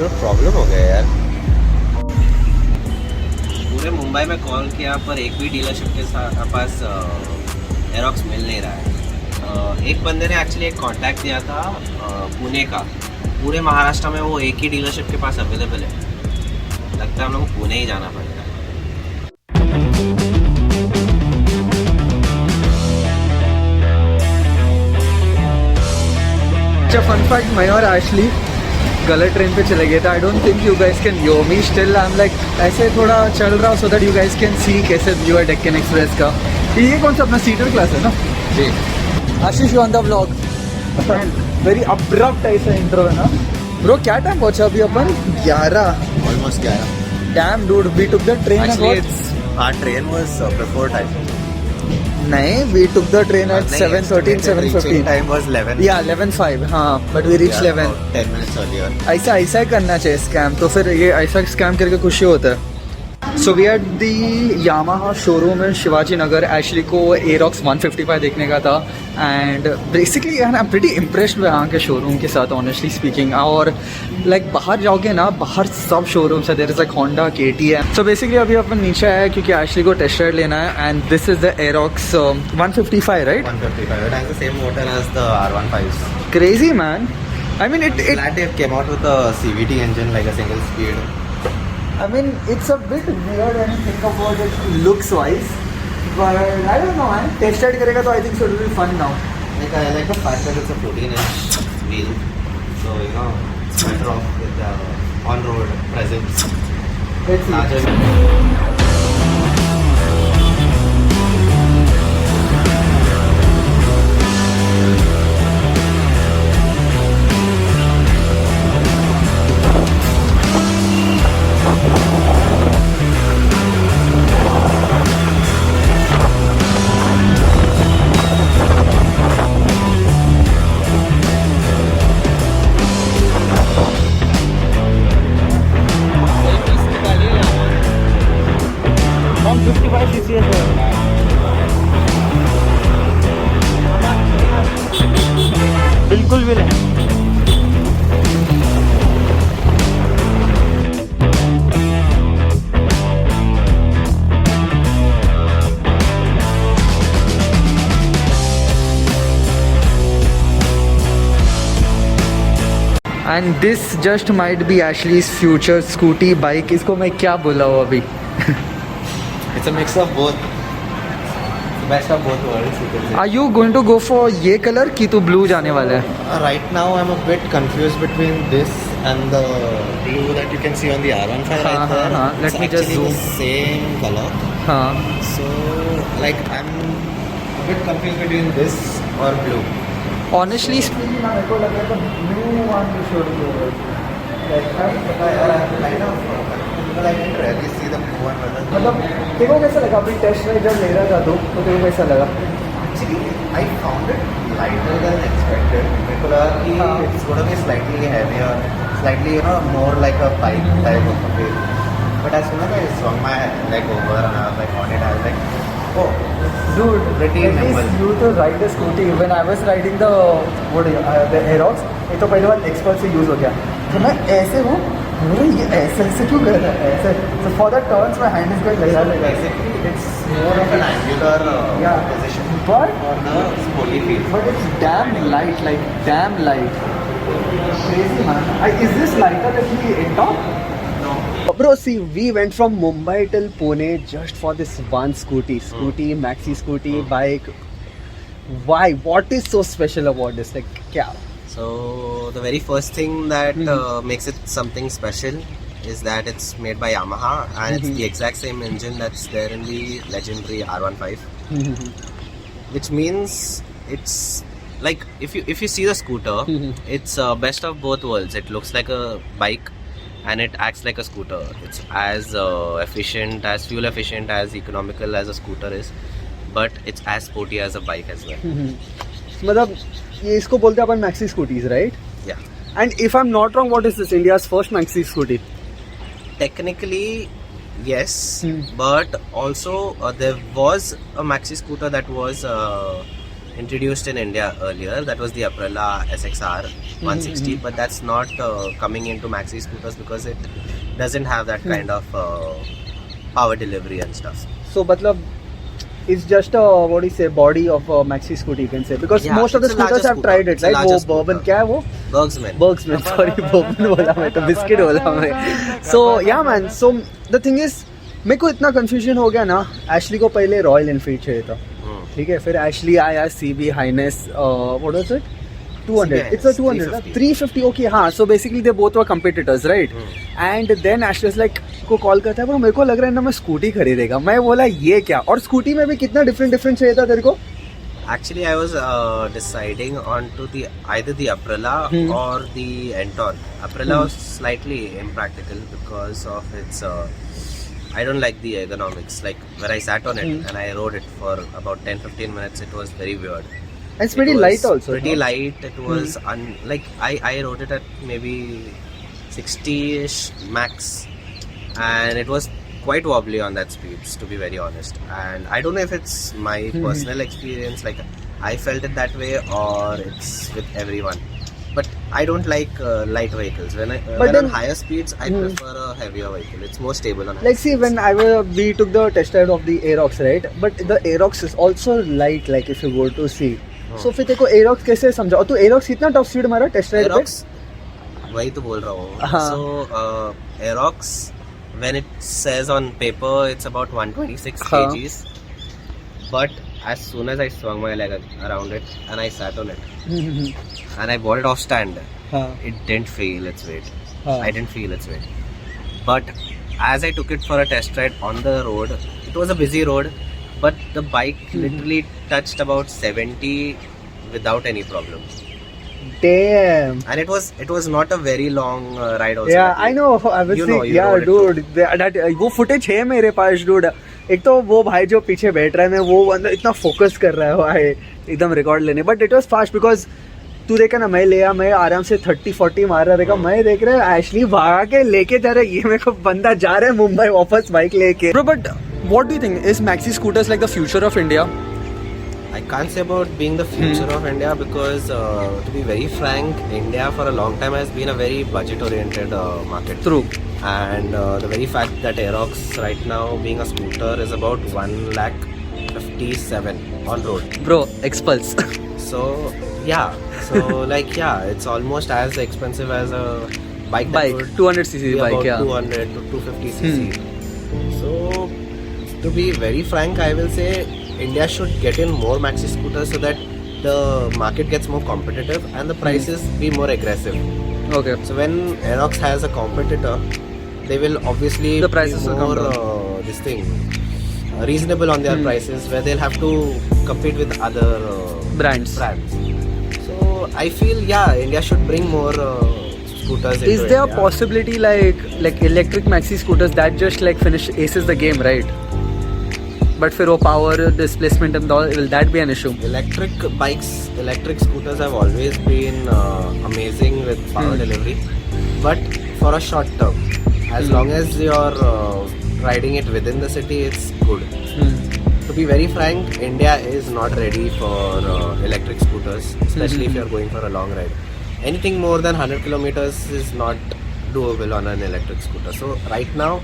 में प्रॉब्लम हो गया यार। पूरे मुंबई में कॉल किया पर एक भी डीलरशिप के पास एरोक्स मिल नहीं रहा है। एक बंदे ने एक्चुअली एक कांटेक्ट दिया था पुणे का। पूरे महाराष्ट्र में वो एक ही डीलरशिप के पास अवेलेबल है। लगता है हम लोग को पुणे ही जाना पड़ेगा। अच्छा फन फैक्ट, मैं और एशली गलत ट्रेन पे चले गए थे। I don't think you guys can yo me still. I am like ऐसे थोड़ा चल रहा हूँ so that you guys can see कैसे व्यू है डेक्कन एक्सप्रेस का। ये कौन सा अपना सीटर क्लास है ना जी। Ashish you on the vlog. Very abrupt ऐसा इंट्रो है ना ब्रो। क्या टाइम पहुंचा अभी अपन? 11 almost 11। Damn dude, we took the train Our train was before time. नहीं, we took the train at 7:13, 7:15. Time was 11. Yeah, 11:05. हाँ, but we reached 11. 10 minutes earlier. ऐसा ही करना चाहिए स्कैम। तो फिर ये ऐसा स्कैम करके खुशी होता है। So we at the Yamaha showroom in Shivaji Nagar. Ashley को एरोक्स 155 देखने का था and basically I am pretty impressed हुआ यहाँ के शोरूम के साथ ऑनेस्टली स्पीकिंग। और लाइक बाहर जाओगे ना, बाहर सब शोरूम्स है। There is like Honda, KTM। So basically अभी अपन नीचे आया है क्योंकि एशली को टेस्ट राइड लेना है and this is the Aerox 155 right? 155. It has the same motor as the R15s. Crazy man. I mean it Glad they came out with a CVT engine, like a single speed. I mean, it's a bit weird when you think about it looks wise, but I don't know man. Test ride करेगा तो I think so it will be fun now. Like I like the fact that it's a 14-inch wheel, so you know it's better off with the on-road presence. Let's see. Larger. बिल्कुल भी नहीं। And this just might be Ashley's future scooty bike. इसको मैं क्या बोला हूँ अभी? It's a mix of both. Best of both worlds. You can say. Are you going to go for ये कलर कि तू ब्लू जाने वाला है? Right now, I'm a bit confused between this and the blue that you can see on the R15 right there. Let it's me just actually zoom. the same color. हाँ. So, like, I'm a bit confused between this or blue. Honestly speaking, मेरे को लग रहा है blue one should go. Like, Kind of. But I didn't really see the blue one. मतलब तेरे को कैसा लगा अभी टेस्ट राइड जब ले रहा था तो तेरे को कैसा लगा? Actually, I found it lighter than expected. मेरे को लगा कि it's going to be slightly heavier, slightly, you know, more like a bike type of a feel. But as soon as I swung my leg over and I was like on it, I was like, oh, Dude, pretty at nimble. least you to ride the scooty. When I was riding the Aerox, ये तो पहले बार expert से use हो गया। तो मैं ऐसे हूँ, ये ऐसे क्यों कर रहा है ऐसे? So for the turns, my hand is going like that. Basically, it's more of an angular position But on the sporty feel. But it's damn light, like damn light. Crazy man. Is this lighter than the Aerox? Bro, see, we went from Mumbai till Pune just for this one scooty, Maxi-Scooter, bike. Why? What is so special about this? Like, kya? So the very first thing that makes it something special is that it's made by Yamaha and it's the exact same engine that's there in the legendary R15. Which means it's like if you see the scooter, it's best of both worlds. It looks like a bike and it acts like a scooter. It's as efficient, as fuel efficient, as economical as a scooter is, but it's as sporty as a bike as well. मतलब ये इसको बोलते हैं अपन maxi scooties, right? Yeah. And if I am not wrong, what is this? India's first maxi scooty? Technically, yes, but also there was a Maxi-Scooter that was introduced in India earlier. That was the Aprilia SXR 160, but that's not coming into maxi scooters because it doesn't have that kind of power delivery and stuff. So, matlab, it's just a what do you say body of a maxi scooter you can say because Yeah, most of the it's a larger scooters have scooter. tried it, It's a right? larger वो scooter. bourbon क्या है वो? Bergsman. Bergsman, sorry, bourbon बोला मैं तो biscuit बोला मैं. So yeah man, so the thing is मेरे को इतना confusion हो गया ना. Ashley को पहले Royal Enfield चाहिए था, ठीक है. फिर Ashley आया CB Highness, what was it? 200. CB It's a 200. 350. Okay, हाँ. So basically they both were competitors, right? And then Ashley was like को कॉल करता है, मेरे को लग रहा है ना मैं स्कूटी खरीदेगा. मैं बोला ये क्या? और स्कूटी में भी कितना डिफरेंट चाहिए था तेरे को? Actually, I was deciding on to either the Aprilia or the Entor. Aprilia was slightly impractical because of its. I don't like the ergonomics. Like when I sat on it and I rode it for about 10-15 minutes, it was very weird. And it's pretty light also. Pretty no? light. It was like I rode it at maybe 60ish max, and it was quite wobbly on that speeds, to be very honest. And I don't know if it's my personal experience, like I felt it that way, or it's with everyone. But I don't like light vehicles. When on higher speeds, I prefer a heavier vehicle. It's more stable on high Like see, when we took the test ride of the Aerox, right? But the Aerox is also light, like if you go to see. So फिर तेरे को Aerox कैसे समझा? और तू Aerox कितना top speed मारा test ride पे? Aerox, वही तो बोल रहा हूँ. So Aerox, when it says on paper, it's about 126 kgs. But as soon as I swung my leg around it and I sat on it and I bought it off stand, it didn't feel its weight. I didn't feel its weight. But as I took it for a test ride on the road, it was a busy road, but the bike literally touched about 70 without any problem. Damn. And it was not a very long ride also. Yeah, I know. Obviously, yeah, dude. That वो footage है मेरे पास, dude. एक तो वो भाई जो पीछे बैठ रहा है, मैं वो अंदर इतना फोकस कर रहा है भाई एकदम रिकॉर्ड लेने. But it was fast because तू देखा ना, मैं लिया, मैं आराम से 30-40 मार रहा देखा. मैं देख रहा है एशली भागा के लेके जा रहा है, ये मेरे को बंदा जा रहा है मुंबई वापस बाइक लेके. Bro, but what do you think? Is maxi scooters like the future of India? I can't say about being the future of India because to be very frank, India for a long time has been a very budget oriented market. True. And the very fact that Aerox right now being a scooter is about 1,57,000 on road. Bro, Expulse. So yeah, it's almost as expensive as a bike. 200cc bike, yeah. 200 to 250cc. So to be very frank, I will say India should get in more maxi scooters so that the market gets more competitive and the prices be more aggressive. Okay. So when Aerox has a competitor, they will obviously the prices be will more come reasonable on their prices, where they'll have to compete with other brands. So I feel India should bring more scooters. Is into there India. a possibility like electric maxi scooters that just like finish aces the game, right? But for power displacement and all, will that be an issue? Electric bikes, electric scooters have always been amazing with power delivery, but for a short term, as long as you're riding it within the city, it's good. To be very frank, India is not ready for electric scooters, especially if you're going for a long ride. Anything more than 100 kilometers is not doable on an electric scooter. So right now,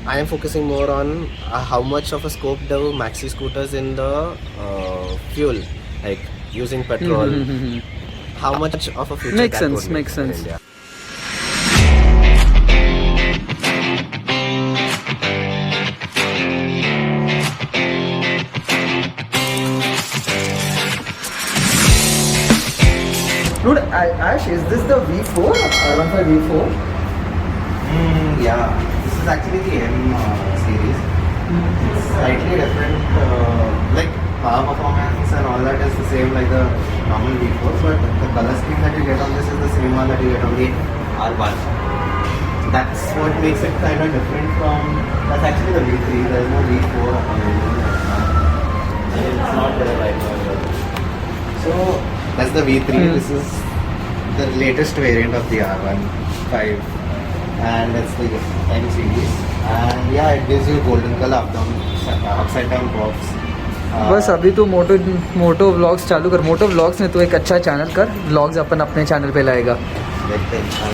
I am focusing more on how much of a scope do maxi scooters in the fuel, like using petrol. How much of a future Makes that sense, would makes make in sense. India. Dude, Ash, is this the V4? R15 V4? Yeah, this is actually the M series. It's slightly different, like power performance and all that is the same like the normal V4s, but the color scheme that you get on this is the same one that you get on the R1. That's what makes it kind of different from, that's actually the V3, there's no V4 available right now. It's not there right now. So that's the V3, this is the latest variant of the R15 and it's the M series, and yeah, it gives you golden color upside down box बस अभी तो मोटो vlogs चालू कर, मोटो vlogs में तो एक अच्छा channel कर, व्लॉग्स अपन अपने चैनल पे लाएगा। देखते हैं।